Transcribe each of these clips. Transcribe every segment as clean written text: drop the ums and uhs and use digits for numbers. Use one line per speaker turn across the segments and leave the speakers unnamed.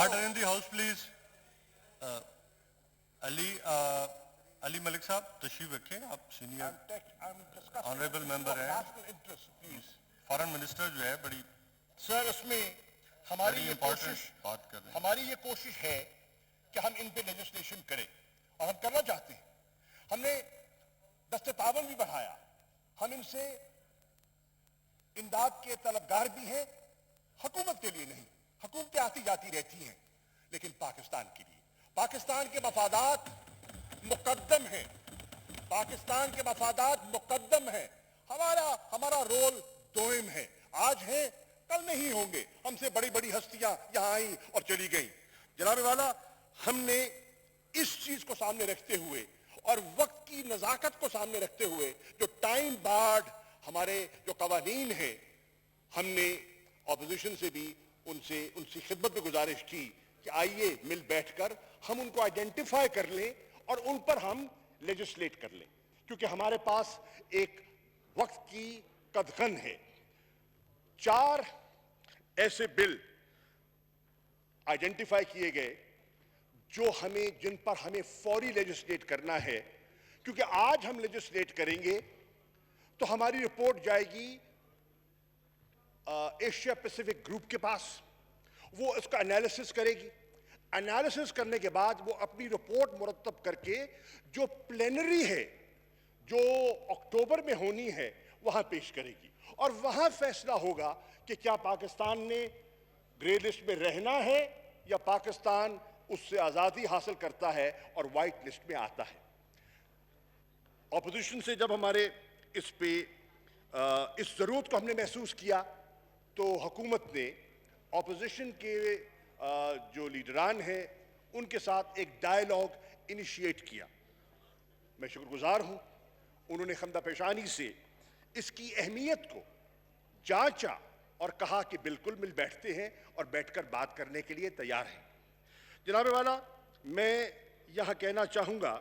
Order in the House, please. علی ملک صاحب تشریف رکھیں, آپ سینئر آنریبل ممبر ہیں, فارن منسٹر جو ہے بڑی
سر اس میں ہماری یہ کوشش ہے کہ ہم ان پہ لیجسلیشن کریں اور ہم کرنا چاہتے ہیں. ہم نے دست تعاون بھی بڑھایا, ہم ان سے امداد کے طلبگار بھی ہیں, حکومت کے لیے نہیں, حکومتیں آتی جاتی رہتی ہیں لیکن پاکستان کے لیے. پاکستان کے مفادات مقدم ہیں, پاکستان کے مفادات مقدم ہیں. ہمارا رول دوئم ہے, آج ہیں کل نہیں ہوں گے. ہم سے بڑی بڑی ہستیاں یہاں آئیں اور چلی گئیں. جناب والا, ہم نے اس چیز کو سامنے رکھتے ہوئے اور وقت کی نزاکت کو سامنے رکھتے ہوئے جو ٹائم بارڈ ہمارے جو قوانین ہیں, ہم نے اپوزیشن سے بھی ان سے خدمت میں گزارش کی کہ آئیے مل بیٹھ کر ہم ان کو آئیڈینٹیفائی کر لیں اور ان پر ہم لیجسلیٹ کر لیں, کیونکہ ہمارے پاس ایک وقت کی قدغن ہے. 4 ایسے بل آئیڈینٹیفائی کیے گئے جن پر ہمیں فوری لیجسلیٹ کرنا ہے, کیونکہ آج ہم لیجسلیٹ کریں گے تو ہماری رپورٹ جائے گی ایشیا پیسیفک گروپ کے پاس, وہ اس کا انالیسس کرے گی. انالیسس کرنے کے بعد وہ اپنی رپورٹ مرتب کر کے جو پلینری ہے جو اکتوبر میں ہونی ہے وہاں پیش کرے گی, اور وہاں فیصلہ ہوگا کہ کیا پاکستان نے گرے لسٹ میں رہنا ہے یا پاکستان اس سے آزادی حاصل کرتا ہے اور وائٹ لسٹ میں آتا ہے. اپوزیشن سے جب ہمارے اس ضرورت کو ہم نے محسوس کیا تو حکومت نے اپوزیشن کے جو لیڈران ہیں ان کے ساتھ ایک ڈائیلاگ انیشیٹ کیا. میں شکر گزار ہوں, انہوں نے خندہ پیشانی سے اس کی اہمیت کو جانچا اور کہا کہ بالکل مل بیٹھتے ہیں اور بیٹھ کر بات کرنے کے لیے تیار ہیں. جناب والا, میں یہاں کہنا چاہوں گا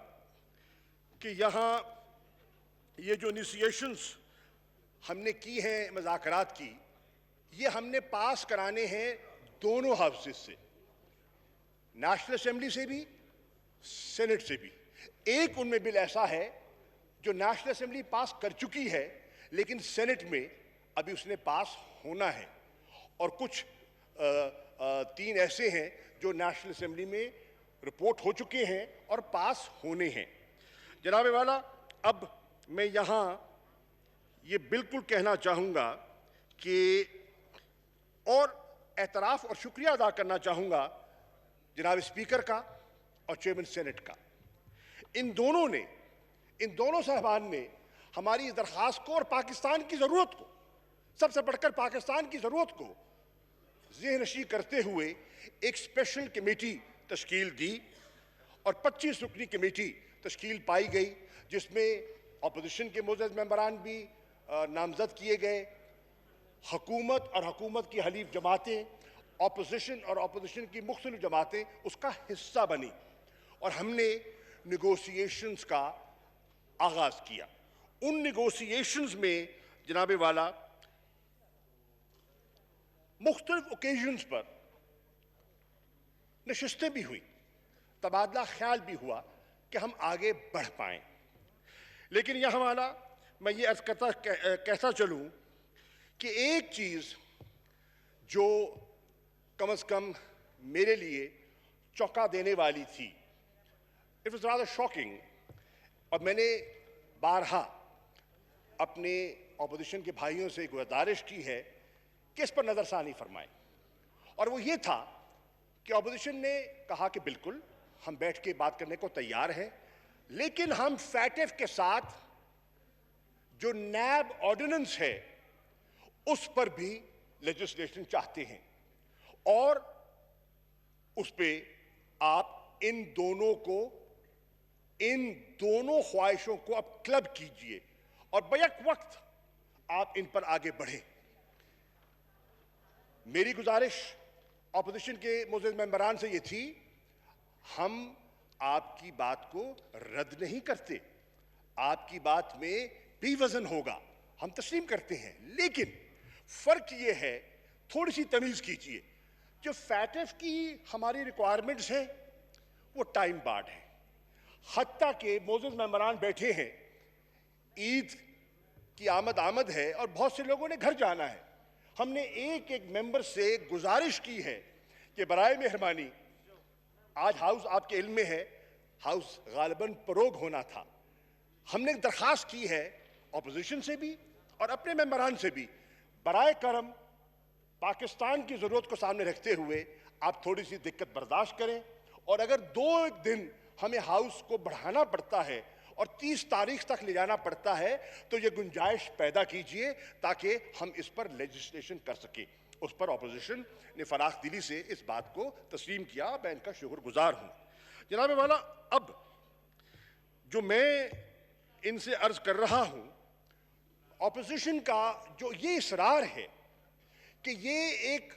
کہ یہاں یہ جو انیشیشنز ہم نے کی ہیں مذاکرات کی, یہ ہم نے پاس کرانے ہیں دونوں ہاؤسز سے, نیشنل اسمبلی سے بھی, سینٹ سے بھی. ایک ان میں بل ایسا ہے جو نیشنل اسمبلی پاس کر چکی ہے لیکن سینٹ میں ابھی اس نے پاس ہونا ہے, اور کچھ 3 ایسے ہیں جو نیشنل اسمبلی میں رپورٹ ہو چکے ہیں اور پاس ہونے ہیں. جناب والا, اب میں یہاں یہ بالکل کہنا چاہوں گا کہ اور اعتراف اور شکریہ ادا کرنا چاہوں گا جناب اسپیکر کا اور چیئرمین سینٹ کا. ان دونوں صاحبان نے ہماری درخواست کو اور پاکستان کی ضرورت کو, سب سے بڑھ کر پاکستان کی ضرورت کو ذہن نشین کرتے ہوئے ایک اسپیشل کمیٹی تشکیل دی اور 25 رکنی کمیٹی تشکیل پائی گئی, جس میں اپوزیشن کے معزز ممبران بھی نامزد کیے گئے, حکومت اور حکومت کی حلیف جماعتیں, اپوزیشن اور اپوزیشن کی مختلف جماعتیں اس کا حصہ بنی, اور ہم نے نیگوسیشنز کا آغاز کیا. ان نیگوسیشنز میں جناب والا مختلف اوکیزنز پر نشستیں بھی ہوئیں, تبادلہ خیال بھی ہوا کہ ہم آگے بڑھ پائیں. لیکن یہاں والا میں یہ عرض کہتا چلوں کہ ایک چیز جو کم از کم میرے لیے چونکا دینے والی تھی, اٹ واز رادر شاکنگ, اور میں نے بارہا اپنے اپوزیشن کے بھائیوں سے گزارش کی ہے کہ اس پر نظر ثانی فرمائیں, اور وہ یہ تھا کہ اپوزیشن نے کہا کہ بالکل ہم بیٹھ کے بات کرنے کو تیار ہیں, لیکن ہم فیٹف کے ساتھ جو نیب آرڈیننس ہے اس پر بھی لیجسلیشن چاہتے ہیں, اور اس پہ آپ ان دونوں خواہشوں کو اب کلب کیجئے اور بیک وقت آپ ان پر آگے بڑھیں. میری گزارش اپوزیشن کے معزز ممبران سے یہ تھی, ہم آپ کی بات کو رد نہیں کرتے, آپ کی بات میں بھی وزن ہوگا, ہم تسلیم کرتے ہیں, لیکن فرق یہ ہے تھوڑی سی تمیز کیجئے.
جو فیٹف کی ہماری ریکوائرمنٹس ہیں وہ ٹائم بارڈ ہیں، حتیٰ کہ معزز ممبران بیٹھے ہیں، عید کی آمد ہے اور بہت سے لوگوں نے گھر جانا ہے. ہم نے ایک ممبر سے گزارش کی ہے کہ برائے مہربانی، آج ہاؤس آپ کے علم میں ہے، ہاؤس غالباً پروگ ہونا تھا. ہم نے درخواست کی ہے اپوزیشن سے بھی اور اپنے ممبران سے بھی، برائے کرم پاکستان کی ضرورت کو سامنے رکھتے ہوئے آپ تھوڑی سی دقت برداشت کریں، اور اگر 2 دن ہمیں ہاؤس کو بڑھانا پڑتا ہے اور 30 تاریخ تک لے جانا پڑتا ہے تو یہ گنجائش پیدا کیجئے تاکہ ہم اس پر لیجسلیشن کر سکیں. اس پر اپوزیشن نے فراخ دلی سے اس بات کو تسلیم کیا، میں ان کا شکر گزار ہوں. جناب والا، اب جو میں ان سے عرض کر رہا ہوں، اپوزیشن کا جو یہ اصرار ہے کہ یہ ایک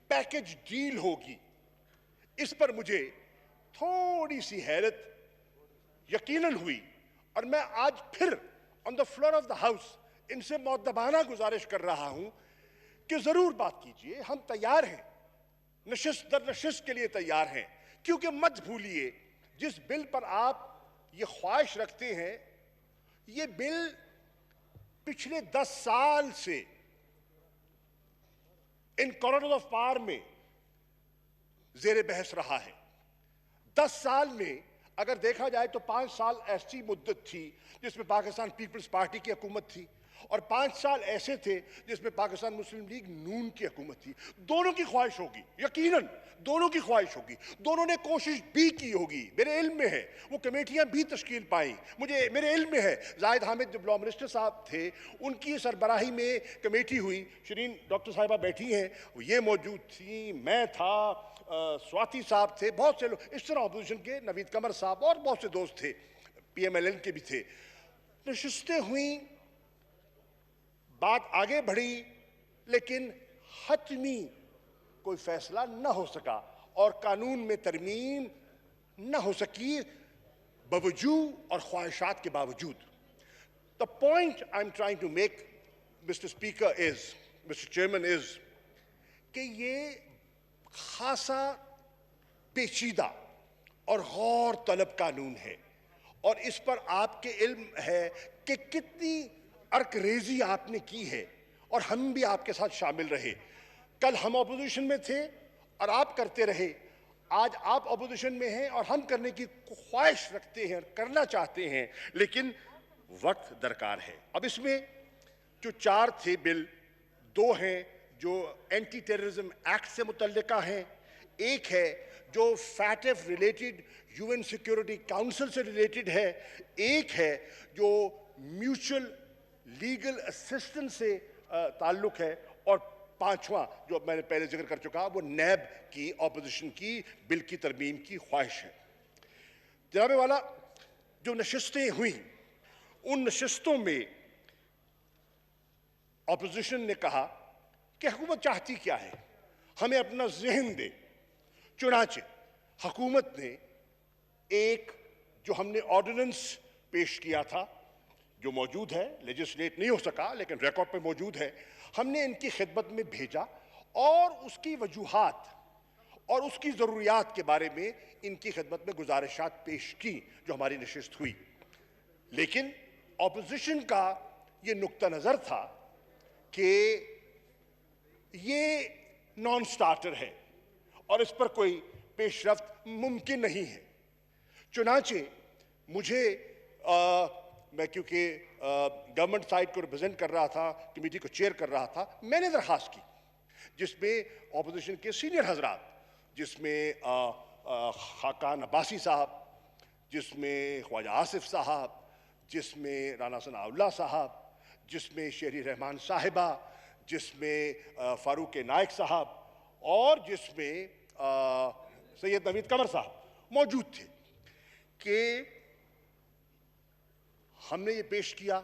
پیکج ڈیل ہوگی، اس پر مجھے تھوڑی سی حیرت یقیناً ہوئی، اور میں آج پھر on the floor of the house ان سے مؤدبانہ گزارش کر رہا ہوں کہ ضرور بات کیجئے، ہم تیار ہیں، نشست در نشست کے لیے تیار ہیں. کیونکہ مت بھولیے، جس بل پر آپ یہ خواہش رکھتے ہیں، یہ بل پچھلے 10 سال سے ان کارنرز آف پاور میں زیر بحث رہا ہے. 10 سال میں اگر دیکھا جائے تو 5 سال ایسی مدت تھی جس میں پاکستان پیپلز پارٹی کی حکومت تھی، اور 5 سال ایسے تھے جس میں پاکستان مسلم لیگ نون کی حکومت تھی. دونوں کی خواہش ہوگی، یقیناً دونوں کی خواہش ہوگی، دونوں نے کوشش بھی کی ہوگی. میرے علم میں ہے وہ کمیٹیاں بھی تشکیل پائیں. میرے علم میں ہے زاہد حامد جب لا منسٹر صاحب تھے، ان کی سربراہی میں کمیٹی ہوئی. شرین ڈاکٹر صاحبہ بیٹھی ہیں، یہ موجود تھیں، میں تھا، سواتی صاحب تھے، بہت سے لوگ اس طرح اپوزیشن کے، نوید قمر صاحب اور بہت سے دوست تھے، پی ایم ایل این کے بھی تھے. نشستیں ہوئیں، بات آگے بڑھی، لیکن حتمی کوئی فیصلہ نہ ہو سکا اور قانون میں ترمیم نہ ہو سکی باوجود اور خواہشات کے باوجود. The point I'm trying to make, Mr. Speaker, Mr. Chairman, is کہ یہ خاصا پیچیدہ اور غور طلب قانون ہے، اور اس پر آپ کے علم ہے کہ کتنی عرق ریزی آپ نے کی ہے، اور ہم بھی آپ کے ساتھ شامل رہے. کل ہم اپوزیشن میں تھے اور آپ کرتے رہے، آج آپ اپوزیشن میں ہیں اور ہم کرنے کی خواہش رکھتے ہیں، کرنا چاہتے ہیں، لیکن وقت درکار ہے. اب اس میں جو 4 تھے بل، 2 ہیں جو اینٹی ٹیررزم ایکٹ سے متعلقہ ہیں، ایک ہے جو FATF related U N security council سے ریلیٹڈ ہے، ایک ہے جو میوچل لیگل اسسٹنس سے تعلق ہے، اور 5واں جو میں نے پہلے ذکر کر چکا وہ نیب کی اپوزیشن کی بل کی ترمیم کی خواہش ہے. جناب والا، جو نشستیں ہوئیں، ان نشستوں میں اپوزیشن نے کہا کہ حکومت چاہتی کیا ہے، ہمیں اپنا ذہن دے. چنانچہ حکومت نے ایک جو ہم نے آرڈیننس پیش کیا تھا، جو موجود ہے، لیجسلیٹ نہیں ہو سکا لیکن ریکارڈ پہ موجود ہے، ہم نے ان کی خدمت میں بھیجا اور اس کی وجوہات اور اس کی ضروریات کے بارے میں ان کی خدمت میں گزارشات پیش کی جو ہماری نشست ہوئی. لیکن اپوزیشن کا یہ نقطہ نظر تھا کہ یہ نان سٹارٹر ہے اور اس پر کوئی پیش رفت ممکن نہیں ہے. چنانچہ مجھے میں کیونکہ گورنمنٹ سائڈ کو ریپرزینٹ کر رہا تھا، کمیٹی کو چیئر کر رہا تھا، میں نے درخواست کی جس میں اپوزیشن کے سینئر حضرات، جس میں خاقان عباسی صاحب، جس میں خواجہ آصف صاحب، جس میں رانا ثناء اللہ صاحب، جس میں شہری رحمان صاحبہ، جس میں فاروق نائک صاحب، اور جس میں سید نوید قمر صاحب موجود تھے، کہ ہم نے یہ پیش کیا،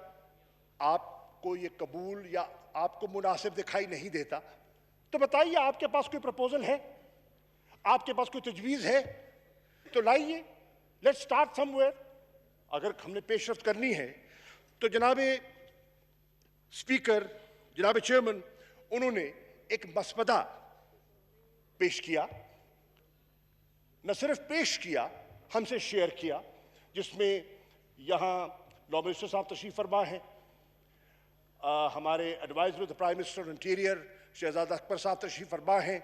آپ کو یہ قبول یا آپ کو مناسب دکھائی نہیں دیتا تو بتائیے آپ کے پاس کوئی پروپوزل ہے، آپ کے پاس کوئی تجویز ہے تو لائیے، لیٹس سٹارٹ سم ویئر. اگر ہم نے پیش رفت کرنی ہے تو جناب اسپیکر، جناب چیئرمین، انہوں نے ایک مسودہ
پیش کیا, نہ صرف پیش کیا, ہم سے شیئر کیا, جس میں یہاں لا منسٹر صاحب تشریف فرما ہیں, ہمارے adviser of the prime minister interior Shahzad Akbar صاحب تشریف فرما ہیں,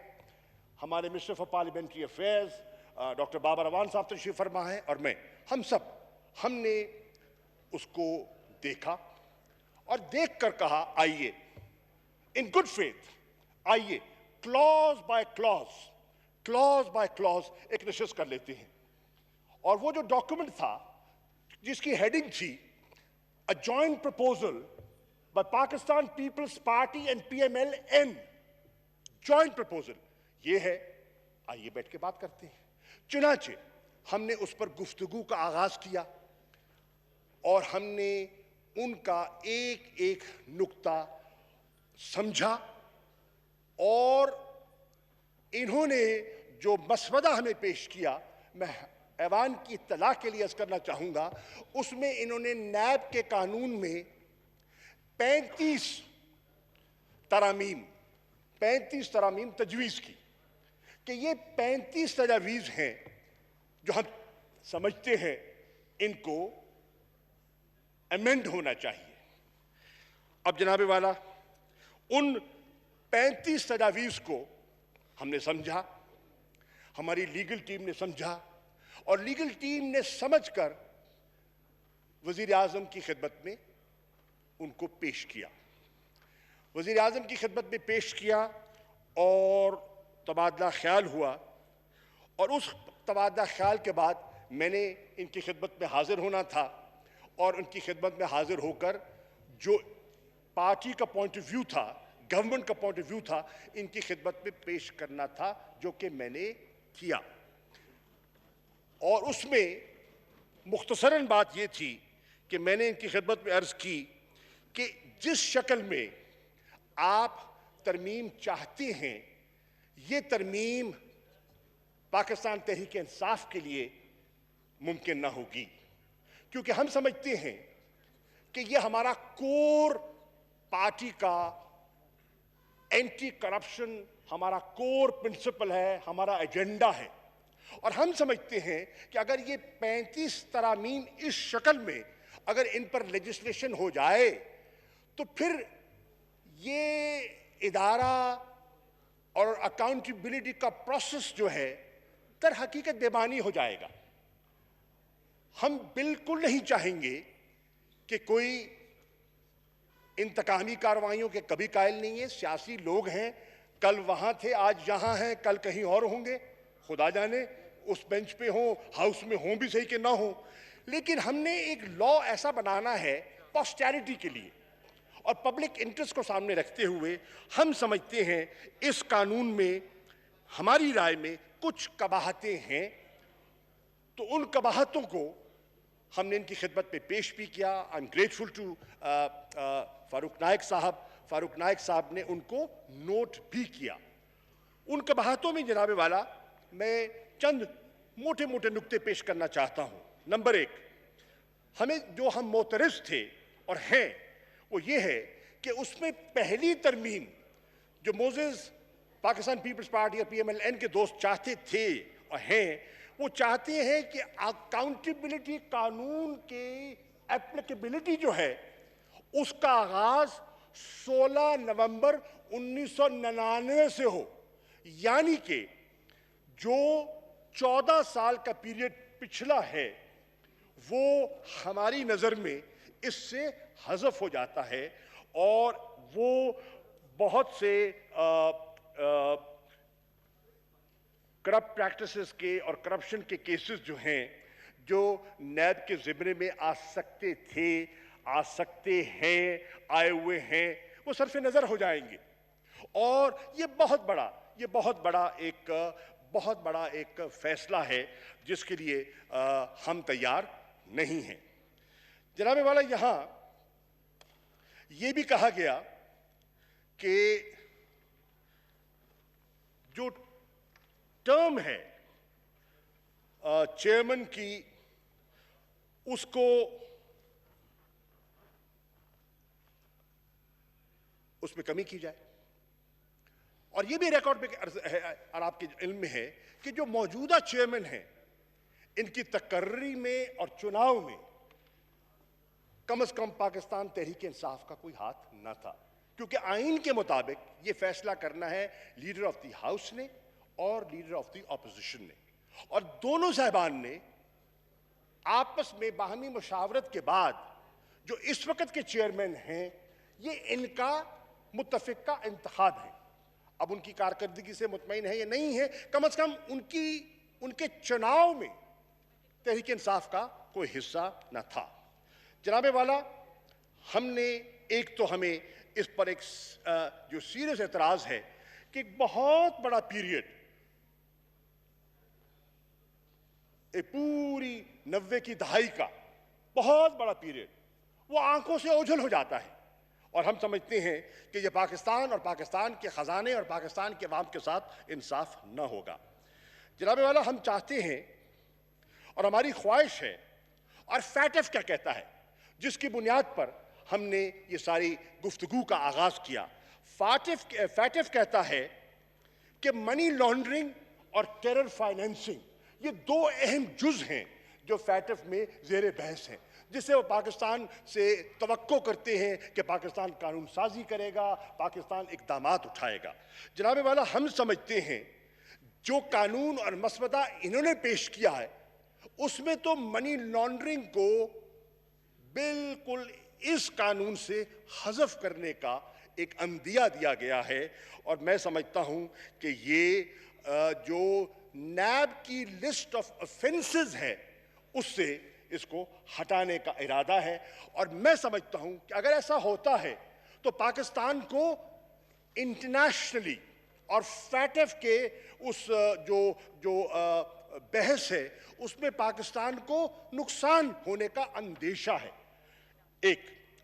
ہمارے minister for parliamentary affairs doctor Babar Awan صاحب تشریف فرما ہیں, اور میں, ہم نے اس کو دیکھا اور دیکھ کر کہا آئیے ان گڈ فیتھ, آئیے کلاز بائی کلاز ایک نشست کر لیتے ہیں. اور وہ جو ڈاکومنٹ تھا جس کی ہیڈنگ تھی A joint proposal by Pakistan People's Party and PMLN, joint proposal, یہ ہے, آئیے بیٹھ کے بات کرتے ہیں. چنانچہ ہم نے اس پر گفتگو کا آغاز کیا اور ہم نے ان کا ایک ایک نکتہ سمجھا, اور انہوں نے جو مسودہ ہمیں پیش کیا, میں ایوان کی اطلاع کے لیے عرض کرنا چاہوں گا, اس میں انہوں نے نیب کے قانون میں 35 ترامیم تجویز کی کہ یہ 35 تجاویز ہیں جو ہم سمجھتے ہیں ان کو ایمنڈ ہونا چاہیے. اب جناب والا, ان 35 تجاویز کو ہم نے سمجھا, ہماری لیگل ٹیم نے سمجھا, اور لیگل ٹیم نے سمجھ کر وزیر اعظم کی خدمت میں ان کو پیش کیا. وزیر اعظم کی خدمت میں پیش کیا اور تبادلہ خیال ہوا, اور اس تبادلہ خیال کے بعد میں نے ان کی خدمت میں حاضر ہونا تھا, اور ان کی خدمت میں حاضر ہو کر جو پارٹی کا پوائنٹ آف ویو تھا, گورنمنٹ کا پوائنٹ آف ویو تھا, ان کی خدمت میں پیش کرنا تھا, جو کہ میں نے کیا. اور اس میں مختصراً بات یہ تھی کہ میں نے ان کی خدمت میں عرض کی کہ جس شکل میں آپ ترمیم چاہتے ہیں, یہ ترمیم پاکستان تحریک انصاف کے لیے ممکن نہ ہوگی, کیونکہ ہم سمجھتے ہیں کہ یہ ہمارا کور پارٹی کا اینٹی کرپشن ہمارا کور پرنسپل ہے, ہمارا ایجنڈا ہے. اور ہم سمجھتے ہیں کہ اگر یہ 35 ترامیم اس شکل میں اگر ان پر لیجسلیشن ہو جائے تو پھر یہ ادارہ اور اکاؤنٹیبلٹی کا پروسیس جو ہے در حقیقت بے معنی ہو جائے گا. ہم بالکل نہیں چاہیں گے کہ کوئی انتقامی کارروائیوں کے کبھی قائل نہیں ہے. سیاسی لوگ ہیں, کل وہاں تھے, آج یہاں ہیں, کل کہیں اور ہوں گے, خدا جانے اس بینچ پہ ہوں, ہاؤس میں ہوں بھی صحیح کہ نہ ہوں. لیکن ہم نے ایک لا ایسا بنانا ہے پوسٹیریٹی کے لیے, اور پبلک انٹرسٹ کو سامنے رکھتے ہوئے ہم سمجھتے ہیں اس قانون میں ہماری رائے میں کچھ قباحتیں ہیں. تو ان قباحتوں کو ہم نے ان کی خدمت میں پیش بھی کیا. آئی ایم گریٹفل ٹو فاروق نائک صاحب نے ان کو نوٹ بھی کیا. ان قباحتوں میں جناب والا میں چند موٹے موٹے نکتے پیش کرنا چاہتا ہوں. نمبر 1, ہم معترض تھے اور ہیں وہ یہ ہے کہ اس میں پہلی ترمیم جو موزز پاکستان پیپلز پارٹی اور پی ایم ایل این کے دوست چاہتے تھے اور ہیں, وہ چاہتے ہیں کہ اکاؤنٹیبلٹی قانون کی اپلیکیبلٹی جو ہے اس کا آغاز 16 نومبر 1999 سے ہو, یعنی کہ جو 14 سال کا پیریڈ پچھلا ہے وہ ہماری نظر میں اس سے حذف ہو جاتا ہے. اور وہ بہت سے کرپٹ پریکٹسز کے اور کرپشن کے کیسز جو ہیں جو نیب کے زمرے میں آ سکتے تھے, آ سکتے ہیں, آئے ہوئے ہیں, وہ صرف نظر ہو جائیں گے. اور یہ بہت بڑا ایک فیصلہ ہے جس کے لیے ہم تیار نہیں ہیں. جناب والا, یہاں یہ بھی کہا گیا کہ جو ٹرم ہے چیئرمین کی اس کو اس میں کمی کی جائے. اور یہ بھی ریکارڈ میں اور آپ کے علم میں ہے کہ جو موجودہ چیئرمین ہیں ان کی تقرری میں اور چناؤ میں کم از کم پاکستان تحریک انصاف کا کوئی ہاتھ نہ تھا، کیونکہ آئین کے مطابق یہ فیصلہ کرنا ہے لیڈر آف دی ہاؤس نے اور لیڈر آف دی اپوزیشن نے، اور دونوں صاحبان نے آپس میں باہمی مشاورت کے بعد جو اس وقت کے چیئرمین ہیں یہ ان کا متفقہ انتخاب ہے۔ اب ان کی کارکردگی سے مطمئن ہے یا نہیں ہے، کم از کم ان کے چناؤ میں تحریک انصاف کا کوئی حصہ نہ تھا۔ جناب والا، ہم نے ایک تو ہمیں اس پر ایک جو سیریس اعتراض ہے کہ ایک بہت بڑا پیریڈ، ایک پوری 90 کی دہائی کا بہت بڑا پیریڈ وہ آنکھوں سے اوجھل ہو جاتا ہے، اور ہم سمجھتے ہیں کہ یہ پاکستان اور پاکستان کے خزانے اور پاکستان کے عوام کے ساتھ انصاف نہ ہوگا۔ جناب والا، ہم چاہتے ہیں اور ہماری خواہش ہے، اور فیٹف کیا کہتا ہے جس کی بنیاد پر ہم نے یہ ساری گفتگو کا آغاز کیا، فیٹف کہتا ہے کہ منی لانڈرنگ اور ٹیرر فائنینسنگ یہ دو اہم جز ہیں جو فیٹف میں زیر بحث ہیں، جس سے وہ پاکستان سے توقع کرتے ہیں کہ پاکستان قانون سازی کرے گا، پاکستان اقدامات اٹھائے گا۔ جناب والا، ہم سمجھتے ہیں جو قانون اور مسودہ انہوں نے پیش کیا ہے اس میں تو منی لانڈرنگ کو بالکل اس قانون سے حذف کرنے کا ایک عندیہ دیا گیا ہے، اور میں سمجھتا ہوں کہ یہ جو نیب کی لسٹ آف افینسز ہے اس سے اس کو ہٹانے کا ارادہ ہے، اور میں سمجھتا ہوں کہ اگر ایسا ہوتا ہے تو پاکستان کو انٹرنیشنلی اور فیٹف کے اس جو بحث ہے اس میں پاکستان کو نقصان ہونے کا اندیشہ ہے۔ ایک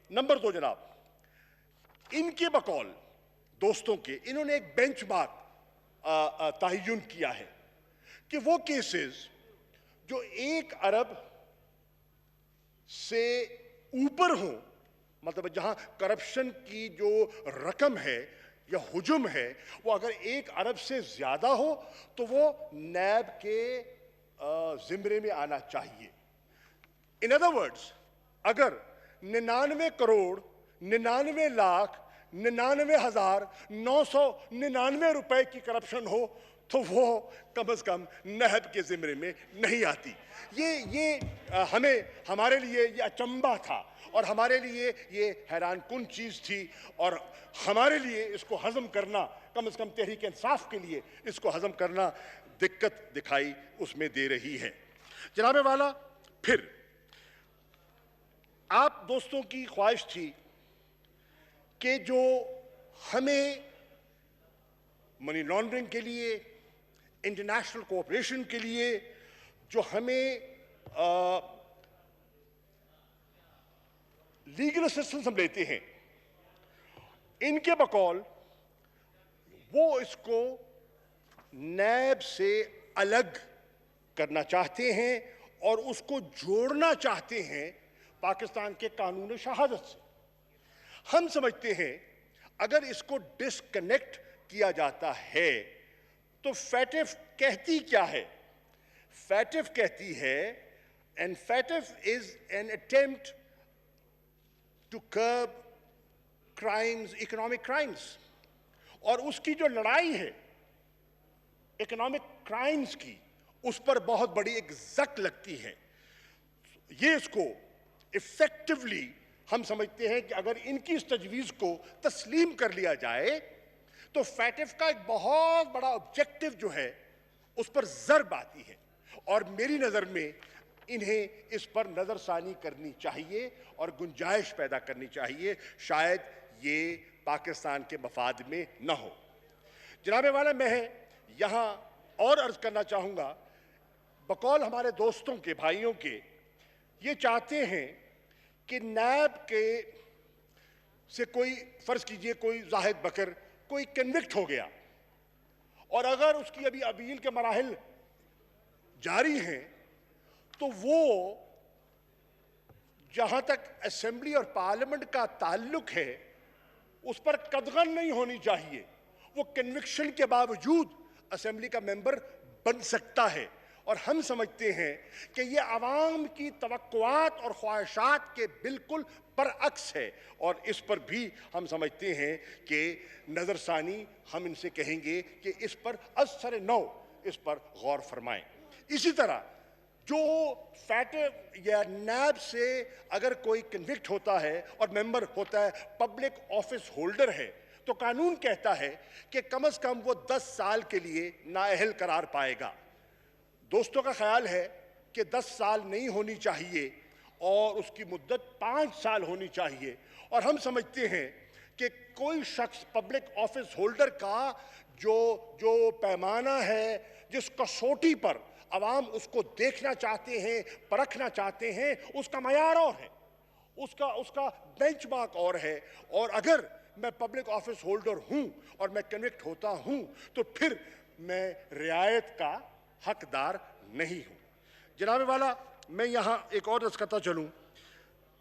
نمبر 2 جناب، ان کے بقول دوستوں کے انہوں نے ایک بینچ مارک تعین کیا ہے کہ وہ کیسز جو 1 ارب سے اوپر ہوں، مطلب جہاں کرپشن کی جو رقم ہے یا حجم ہے وہ اگر 1 ارب سے زیادہ ہو تو وہ نیب کے زمرے میں آنا چاہیے۔ ان ادر ورڈز، اگر 99 کروڑ 99 لاکھ 99,999 روپے کی کرپشن ہو تو وہ کم از کم نیب کے زمرے میں نہیں آتی۔ یہ ہمارے لیے یہ اچنبھا تھا اور ہمارے لیے یہ حیران کن چیز تھی، اور ہمارے لیے اس کو ہضم کرنا، کم از کم تحریک انصاف کے لیے اس کو ہضم کرنا دقت دکھائی اس میں دے رہی ہے۔ جناب والا، پھر آپ دوستوں کی خواہش تھی کہ جو ہمیں منی لانڈرنگ کے لیے، انٹرنیشنل کوآپریشن کے لیے جو ہمیں لیگل اسسٹنس ہم لیتے ہیں، ان کے بقول وہ اس کو نیب سے الگ کرنا چاہتے ہیں اور اس کو جوڑنا چاہتے ہیں پاکستان کے قانون شہادت سے۔ ہم سمجھتے ہیں اگر اس کو ڈسکنیکٹ کیا جاتا ہے تو فیٹف کہتی کیا ہے؟ فیٹف کہتی ہے and FATF is an attempt to curb crimes, economic crimes. اور اس کی جو لڑائی ہے اکنامک کرائمز کی، اس پر بہت بڑی ایک زک لگتی ہے۔ یہ اس کو ایفیکٹولی ہم سمجھتے ہیں کہ اگر ان کی اس تجویز کو تسلیم کر لیا جائے تو فیٹف کا ایک بہت بڑا آبجیکٹو جو ہے اس پر ضرب آتی ہے، اور میری نظر میں انہیں اس پر نظر ثانی کرنی چاہیے اور گنجائش پیدا کرنی چاہیے، شاید یہ پاکستان کے مفاد میں نہ ہو۔ جناب والا، میں یہاں اور عرض کرنا چاہوں گا، بقول ہمارے دوستوں کے، بھائیوں کے، یہ چاہتے ہیں کہ نیب کے سے کوئی، فرض کیجئے کوئی زاہد بکر کوئی کنوکٹ ہو گیا، اور اگر اس کی ابھی اپیل کے مراحل جاری ہیں تو وہ جہاں تک اسمبلی اور پارلیمنٹ کا تعلق ہے اس پر قدغن نہیں ہونی چاہیے، وہ کنوکشن کے باوجود اسمبلی کا ممبر بن سکتا ہے، اور ہم سمجھتے ہیں کہ یہ عوام کی توقعات اور خواہشات کے بالکل برعکس ہے، اور اس پر بھی ہم سمجھتے ہیں کہ نظر ثانی ہم ان سے کہیں گے کہ اس پر از سر نو اس پر غور فرمائیں۔ اسی طرح جو فیٹ یا نیب سے اگر کوئی کنوکٹ ہوتا ہے اور ممبر ہوتا ہے پبلک آفس ہولڈر ہے، تو قانون کہتا ہے کہ کم از کم وہ 10 سال کے لیے نااہل قرار پائے گا۔ دوستوں کا خیال ہے کہ 10 سال نہیں ہونی چاہیے اور اس کی مدت 5 سال ہونی چاہیے، اور ہم سمجھتے ہیں کہ کوئی شخص پبلک آفس ہولڈر کا جو پیمانہ ہے، جس کسوٹی پر عوام اس کو دیکھنا چاہتے ہیں، پرکھنا چاہتے ہیں، اس کا معیار اور ہے، اس کا بینچ مارک اور ہے، اور اگر میں پبلک آفس ہولڈر ہوں اور میں کنوکٹ ہوتا ہوں تو پھر میں رعایت کا حقدار نہیں ہوں۔ جناب والا، میں یہاں ایک اور عرض کرتا چلوں،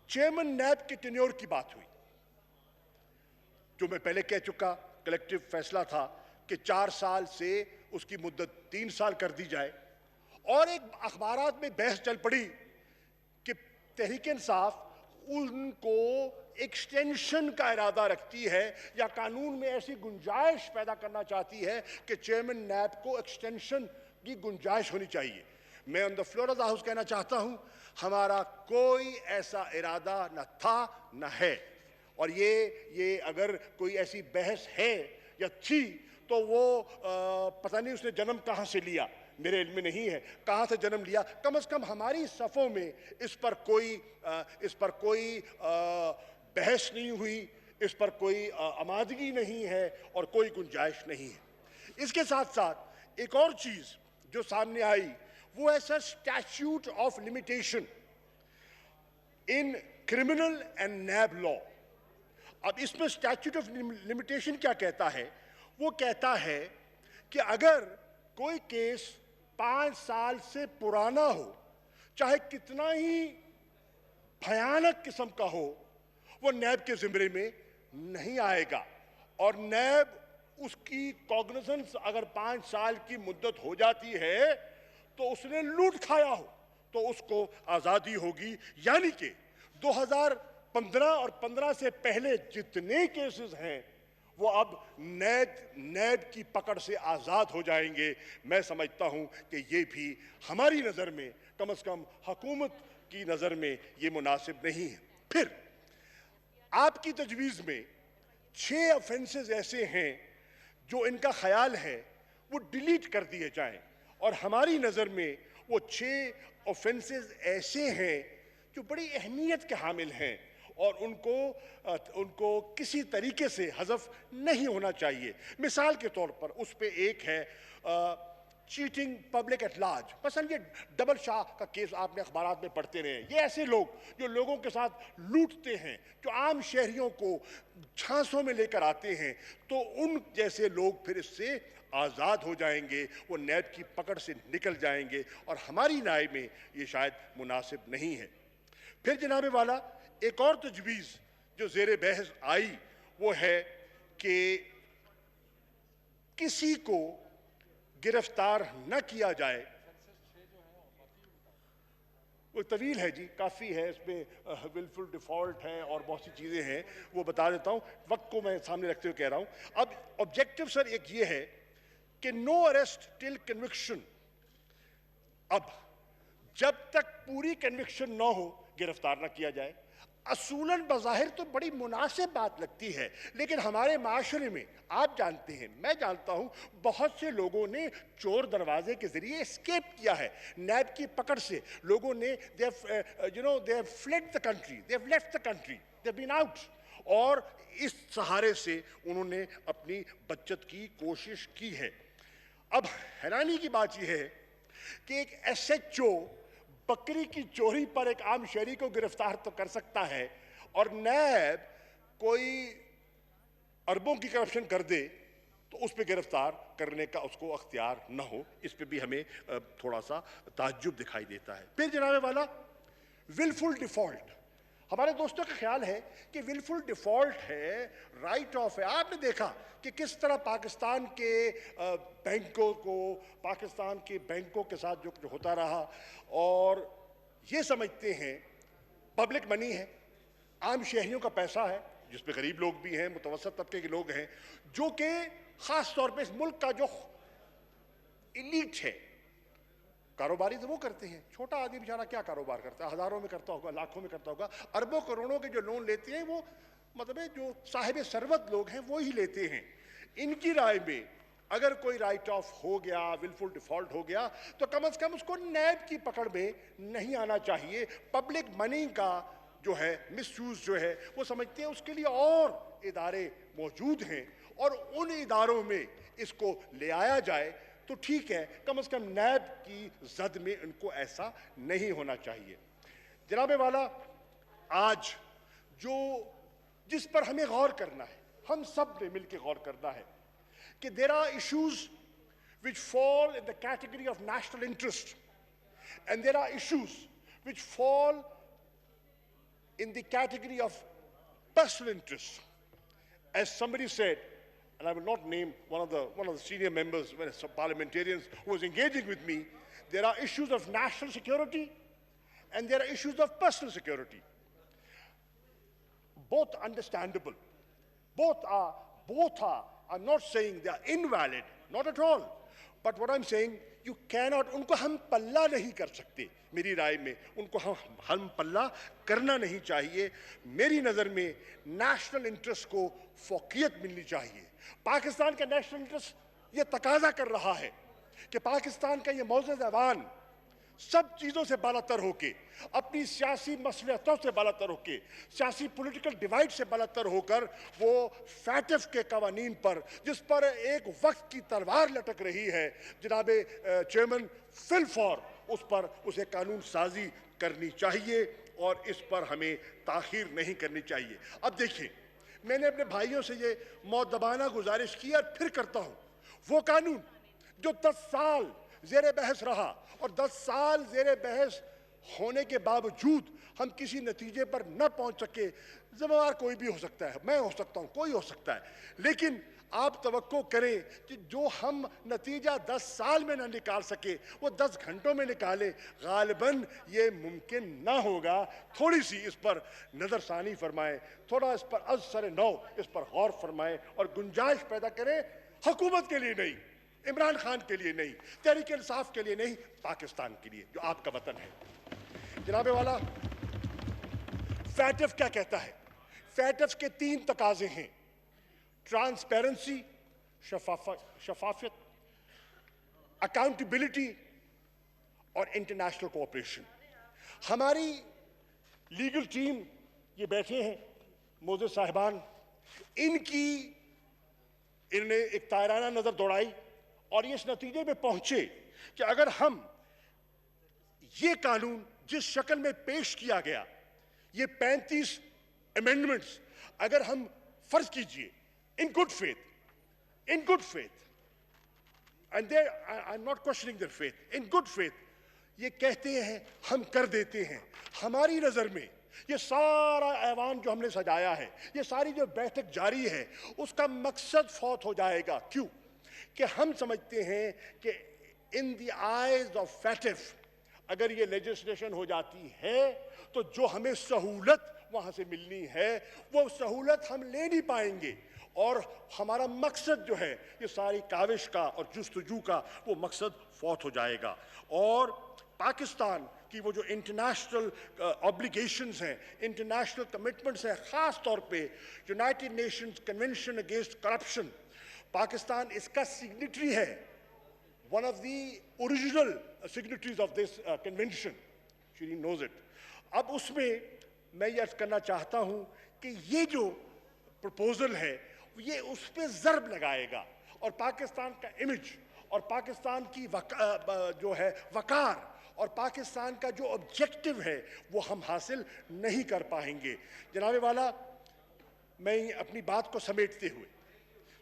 چیئرمین نیب کے ٹینیور کی بات ہوئی، جو میں پہلے کہہ چکا کلیکٹیو فیصلہ تھا کہ 4 سال سے اس کی مدت 3 سال کر دی جائے، اور ایک اخبارات میں بحث چل پڑی کہ تحریک انصاف ان کو ایکسٹینشن کا ارادہ رکھتی ہے یا قانون میں ایسی گنجائش پیدا کرنا چاہتی ہے کہ چیئرمین نیب کو ایکسٹینشن کی گنجائش ہونی چاہیے۔ میں on the floor of the house کہنا چاہتا ہوں، ہمارا کوئی ایسا ارادہ نہ تھا نہ ہے، اور یہ اگر کوئی ایسی بحث ہے یا تھی تو وہ پتہ نہیں اس نے جنم کہاں سے لیا، میرے علم میں نہیں ہے کہاں سے جنم لیا۔ کم از کم ہماری صفوں میں اس پر کوئی بحث نہیں ہوئی، اس پر کوئی آمادگی نہیں ہے اور کوئی گنجائش نہیں ہے۔ اس کے ساتھ ساتھ ایک اور چیز جو سامنے آئی وہ ہے sir statute of limitation in criminal and NAB law. اب اس میں اسٹیچیوٹ آف لمیٹیشن کیا کہتا ہے؟ وہ کہتا ہے کہ اگر کوئی کیس 5 سال سے پرانا ہو، چاہے کتنا ہی بھیانک قسم کا ہو، وہ نیب کے زمرے میں نہیں آئے گا، اور نیب اس کی کوگنیزنس اگر 5 سال کی مدت ہو جاتی ہے تو اس نے لوٹ کھایا ہو تو اس کو آزادی ہوگی۔ یعنی کہ 2015 اور 15 سے پہلے جتنے کیسز ہیں وہ اب نیب کی پکڑ سے آزاد ہو جائیں گے۔ میں سمجھتا ہوں کہ یہ بھی ہماری نظر میں، کم از کم حکومت کی نظر میں، یہ مناسب نہیں ہے۔ پھر آپ کی تجویز میں 6 آفینسز ایسے ہیں جو ان کا خیال ہے وہ ڈیلیٹ کر دیے جائیں، اور ہماری نظر میں وہ 6 آفینسز ایسے ہیں جو بڑی اہمیت کے حامل ہیں اور ان کو کسی طریقے سے حذف نہیں ہونا چاہیے۔ مثال کے طور پر اس پہ ایک ہے چیٹنگ پبلک ایٹ لارج۔ مثلا یہ ڈبل شاہ کا کیس آپ نے اخبارات میں پڑھتے رہے ہیں۔ یہ ایسے لوگ جو لوگوں کے ساتھ لوٹتے ہیں، جو عام شہریوں کو جھانسوں میں لے کر آتے ہیں، تو ان جیسے لوگ پھر اس سے آزاد ہو جائیں گے، وہ نیب کی پکڑ سے نکل جائیں گے، اور ہماری رائے میں یہ شاید مناسب نہیں ہے۔ پھر جناب والا، ایک اور تجویز جو زیر بحث آئی وہ ہے کہ کسی کو گرفتار نہ کیا جائے۔ وہ طویل ہے جی، کافی ہے، اس میں ولفل ڈیفالٹ ہیں اور بہت سی چیزیں ہیں، وہ بتا دیتا ہوں، وقت کو میں سامنے رکھتے ہوئے کہہ رہا ہوں۔ اب آبجیکٹو سر ایک یہ ہے کہ نو اریسٹ ٹل کنوکشن۔ اب جب تک پوری کنوکشن نہ ہو گرفتار نہ کیا جائے۔ اصولاً بظاہر تو بڑی مناسب بات لگتی ہے، لیکن ہمارے معاشرے میں آپ جانتے ہیں، میں جانتا ہوں، بہت سے لوگوں نے چور دروازے کے ذریعے اسکیپ کیا ہے نیب کی پکڑ سے۔ لوگوں نے they have fled the country, they have left the country, they have been out، اور اس سہارے سے انہوں نے اپنی بچت کی کوشش کی ہے۔ اب حیرانی کی بات یہ ہے کہ ایک ایس ایچ او بکری کی چوری پر ایک عام شہری کو گرفتار تو کر سکتا ہے، اور نیب کوئی اربوں کی کرپشن کر دے تو اس پہ گرفتار کرنے کا اس کو اختیار نہ ہو۔ اس پہ بھی ہمیں تھوڑا سا تعجب دکھائی دیتا ہے۔ پھر جناب والا، ولفل ڈیفالٹ، ہمارے دوستوں کا خیال ہے کہ ولفل ڈیفالٹ ہے, رائٹ آف ہے. آپ نے دیکھا کہ کس طرح پاکستان کے بینکوں کو, پاکستان کے بینکوں کے ساتھ جو ہوتا رہا, اور یہ سمجھتے ہیں پبلک منی ہے, عام شہریوں کا پیسہ ہے, جس میں غریب لوگ بھی ہیں, متوسط طبقے کے لوگ ہیں, جو کہ خاص طور پہ اس ملک کا جو ایلیٹ ہے, کاروباری تو وہ کرتے ہیں, چھوٹا آدمی بیچارہ کیا کاروبار کرتا ہے, ہزاروں میں کرتا ہوگا, لاکھوں میں کرتا ہوگا, اربوں کروڑوں کے جو لون لیتے ہیں وہ مطلب ہے جو صاحب ثروت لوگ ہیں وہی لیتے ہیں. ان کی رائے میں اگر کوئی رائٹ آف ہو گیا, ولفل ڈیفالٹ ہو گیا, تو کم از کم اس کو نیب کی پکڑ میں نہیں آنا چاہیے. پبلک منی کا جو ہے مس یوز جو ہے وہ سمجھتے ہیں اس کے لیے اور ادارے موجود ہیں, اور ان اداروں میں اس کو لے آیا جائے تو ٹھیک ہے, کم از کم نیب کی زد میں ان کو ایسا نہیں ہونا چاہیے. جناب والا, آج جس پر ہمیں غور کرنا ہے, ہم سب نے مل کے غور کرنا ہے کہ there are issues which fall in the category of national interest, and there are issues which fall in the category of personal interest. As somebody said, and I will not name one of the senior members, some parliamentarians who was engaging with me, there are issues of national security and there are issues of personal security. Both understandable. Both are, I'm not saying they are invalid, not at all. But what I'm saying, you cannot, ان کو ہم پلہ نہیں کر سکتے. میری رائے میں ان کو ہم پلہ کرنا نہیں چاہیے. میری نظر میں نیشنل انٹرسٹ کو فوقیت ملنی چاہیے. پاکستان کا نیشنل انٹرسٹ یہ تقاضا کر رہا ہے کہ پاکستان کا یہ معزز ایوان سب چیزوں سے بالاتر ہو کے, اپنی سیاسی مصلحتوں سے بالاتر ہو کے, سیاسی پولیٹیکل ڈیوائیڈ سے بالاتر ہو کر وہ فیٹف کے قوانین پر, جس پر ایک وقت کی تلوار لٹک رہی ہے, جناب چیئرمین فل فور اس پر اسے قانون سازی کرنی چاہیے, اور اس پر ہمیں تاخیر نہیں کرنی چاہیے. اب دیکھیں, میں نے اپنے بھائیوں سے یہ مؤدبانہ گزارش کی اور پھر کرتا ہوں, وہ قانون جو 10 سال زیر بحث رہا, اور 10 سال زیر بحث ہونے کے باوجود ہم کسی نتیجے پر نہ پہنچ سکے, ذمہ دار کوئی بھی ہو سکتا ہے, میں ہو سکتا ہوں, کوئی ہو سکتا ہے, لیکن آپ توقع کریں کہ جو ہم نتیجہ 10 سال میں نہ نکال سکے وہ 10 گھنٹوں میں نکالے, غالباً یہ ممکن نہ ہوگا. تھوڑی سی اس پر نظر ثانی فرمائیں, تھوڑا اس پر از سر نو اس پر غور فرمائیں, اور گنجائش پیدا کریں, حکومت کے لیے نہیں, عمران خان کے لیے نہیں, تحریک انصاف کے لیے نہیں, پاکستان کے لیے جو آپ کا وطن ہے. جناب والا, فیٹف کیا کہتا ہے؟ فیٹف کے 3 تقاضے ہیں: ٹرانسپیرنسی, شفافیت, اکاؤنٹیبلٹی, اور انٹرنیشنل کوآپریشن. ہماری لیگل ٹیم یہ بیٹھے ہیں, موزز صاحبان, انہوں نے ایک طائرانہ نظر دوڑائی اور یہ اس نتیجے میں پہنچے کہ اگر ہم یہ قانون جس شکل میں پیش کیا گیا, یہ 35 امینڈمنٹس, اگر ہم فرض کیجئے in good faith, and I'm not questioning their faith, in good faith, یہ کہتے ہیں ہم کر دیتے ہیں, ہماری نظر میں یہ سارا ایوان جو ہم نے سجایا ہے, یہ ساری جو بیٹھک جاری ہے, اس کا مقصد فوت ہو جائے گا. کیوں کہ ہم سمجھتے ہیں کہ in the eyes of FATF اگر یہ لیجسلیشن ہو جاتی ہے تو جو ہمیں سہولت وہاں سے ملنی ہے وہ سہولت ہم لے نہیں پائیں گے, اور ہمارا مقصد جو ہے یہ ساری کاوش کا اور جستجو کا وہ مقصد فوت ہو جائے گا. اور پاکستان کی وہ جو انٹرنیشنل آبلیگیشنز ہیں, انٹرنیشنل کمٹمنٹس ہیں, خاص طور پہ United Nations convention against corruption, Pakistan اس کا سگنیٹری ہے, one of the original signatories of this convention. She knows it. اب اس میں میں یہ عرض کرنا چاہتا ہوں کہ یہ جو پروپوزل ہے یہ اس پہ ضرب لگائے گا, اور پاکستان کا امیج اور پاکستان کی جو ہے وقار اور پاکستان کا جو آبجیکٹو ہے وہ ہم حاصل نہیں کر پائیں گے. جناب والا, میں اپنی بات کو سمیٹتے ہوئے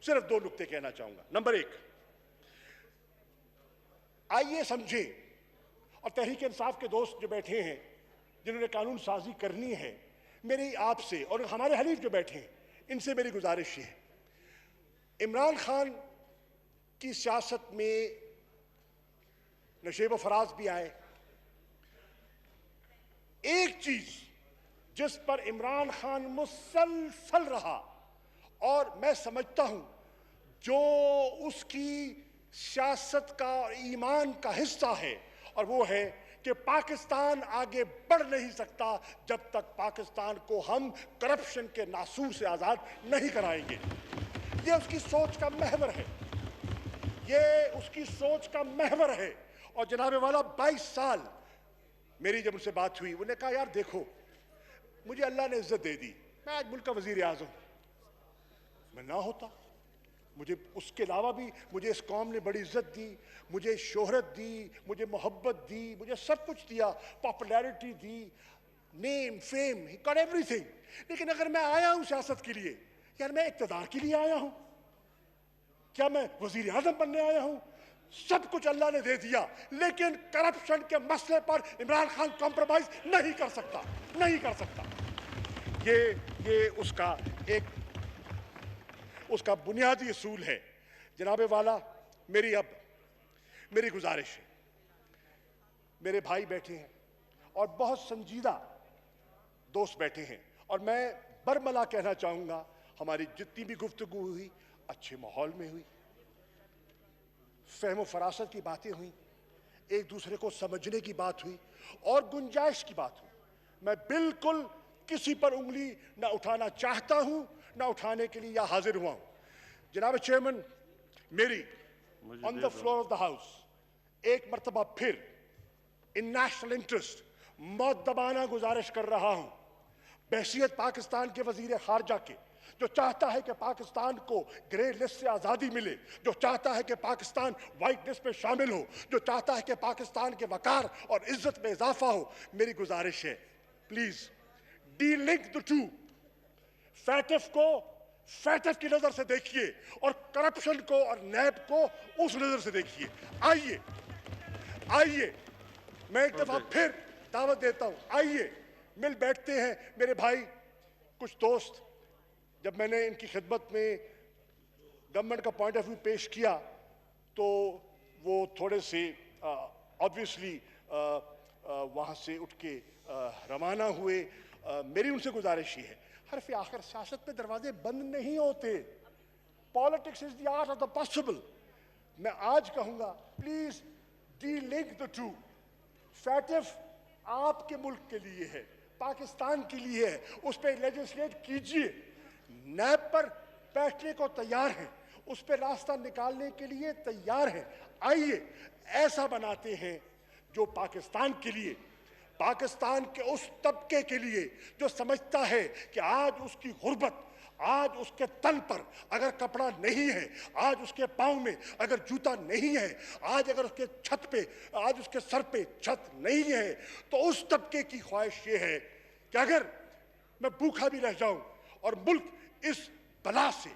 صرف 2 نکتے کہنا چاہوں گا. نمبر 1, آئیے سمجھیں, اور تحریک انصاف کے دوست جو بیٹھے ہیں جنہوں نے قانون سازی کرنی ہے,
میری آپ سے اور ہمارے حلیف جو بیٹھے ہیں ان سے میری گزارش یہ ہے، عمران خان کی سیاست میں نشیب و فراز بھی آئے. ایک چیز جس پر عمران خان مسلسل رہا اور میں سمجھتا ہوں جو اس کی سیاست کا اور ایمان کا حصہ ہے، اور وہ ہے کہ پاکستان آگے بڑھ نہیں سکتا جب تک پاکستان کو ہم کرپشن کے ناسور سے آزاد نہیں کرائیں گے. یہ اس کی سوچ کا محور ہے، یہ اس کی سوچ کا محور ہے. اور جناب والا 22 سال میری جب ان سے بات ہوئی، انہوں نے کہا یار دیکھو مجھے اللہ نے عزت دے دی، میں آج ملک کا وزیر اعظم، میں نہ ہوتا مجھے اس کے علاوہ بھی مجھے اس قوم نے بڑی عزت دی، مجھے شہرت دی، مجھے محبت دی، مجھے سب کچھ دیا، popularity the, name fame, he got every thing. لیکن اگر میں آیا ہوں سیاست کے لیے، یار میں اقتدار کے لیے آیا ہوں، کیا میں وزیر اعظم بننے آیا ہوں؟ سب کچھ اللہ نے دے دیا، لیکن کرپشن کے مسئلے پر عمران خان کمپرومائز نہیں کر سکتا، نہیں کر سکتا. یہ اس کا بنیادی اصول ہے. جناب والا میری گزارش ہے، میرے بھائی بیٹھے ہیں اور بہت سنجیدہ دوست بیٹھے ہیں، اور میں برملا کہنا چاہوں گا ہماری جتنی بھی گفتگو ہوئی اچھے ماحول میں ہوئی، فہم و فراست کی باتیں ہوئیں، ایک دوسرے کو سمجھنے کی بات ہوئی اور گنجائش کی بات ہوئی. میں بالکل کسی پر انگلی نہ اٹھانا چاہتا ہوں، نہ اٹھانے کے لیے یا حاضر ہوا ہوں. جناب چیئرمین، میری on the floor of the house ایک مرتبہ پھر ان نیشنل انٹرسٹ مؤدبانہ گزارش کر رہا ہوں، بحیثیت پاکستان کے وزیر خارجہ کے، جو چاہتا ہے کہ پاکستان کو گرے لسٹ سے آزادی ملے، جو چاہتا ہے کہ پاکستان وائٹ لسٹ میں شامل ہو، جو چاہتا ہے کہ پاکستان کے وقار اور عزت میں اضافہ ہو. میری گزارش ہے please delink the two. FATF کو فیٹف کی نظر سے دیکھیے اور کرپشن کو اور نیب کو اس نظر سے دیکھیے. آئیے میں ایک دفعہ پھر دعوت دیتا ہوں، آئیے مل بیٹھتے ہیں. میرے بھائی کچھ دوست، جب میں نے ان کی خدمت میں گورنمنٹ کا پوائنٹ آف ویو پیش کیا تو وہ تھوڑے سے آبویسلی وہاں سے اٹھ کے روانہ ہوئے. میری ان سے گزارش یہ ہے، حرف آخر سیاست میں دروازے بند نہیں ہوتے. Politics is the art of the possible. میں آج کہوں گا please delink the two. FATF آپ کے ملک کے لیے ہے، پاکستان کے لیے ہے، اس پہ لیجسلیٹ کیجئے. نیب پر بیٹھنے کو تیار ہیں، اس پہ راستہ نکالنے کے لیے تیار ہیں. آئیے ایسا بناتے ہیں جو پاکستان کے لیے، پاکستان کے اس طبقے کے لیے جو سمجھتا ہے کہ آج اس کی غربت، آج اس کے تن پر اگر کپڑا نہیں ہے، آج اس کے پاؤں میں اگر جوتا نہیں ہے، آج اگر اس کے چھت پہ، آج اس کے سر پہ چھت نہیں ہے، تو اس طبقے کی خواہش یہ ہے کہ اگر میں بھوکا بھی رہ جاؤں اور ملک اس بلا سے،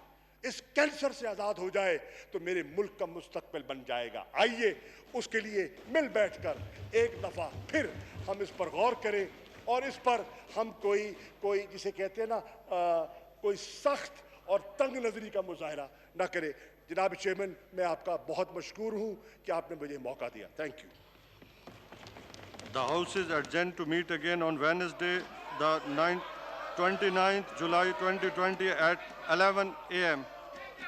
اس کینسر سے آزاد ہو جائے تو میرے ملک کا مستقبل بن جائے گا. آئیے اس کے لیے مل بیٹھ کر ایک دفعہ پھر ہم اس پر غور کریں اور اس پر ہم کوئی جسے کہتے ہیں نا کوئی سخت اور تنگ نظری کا مظاہرہ نہ کرے. جناب چیئرمین، میں آپ کا بہت مشکور ہوں کہ آپ نے مجھے موقع دیا. Thank you.
The House is adjourned to meet again on Wednesday, the 29th July 2020 at 11 a.m.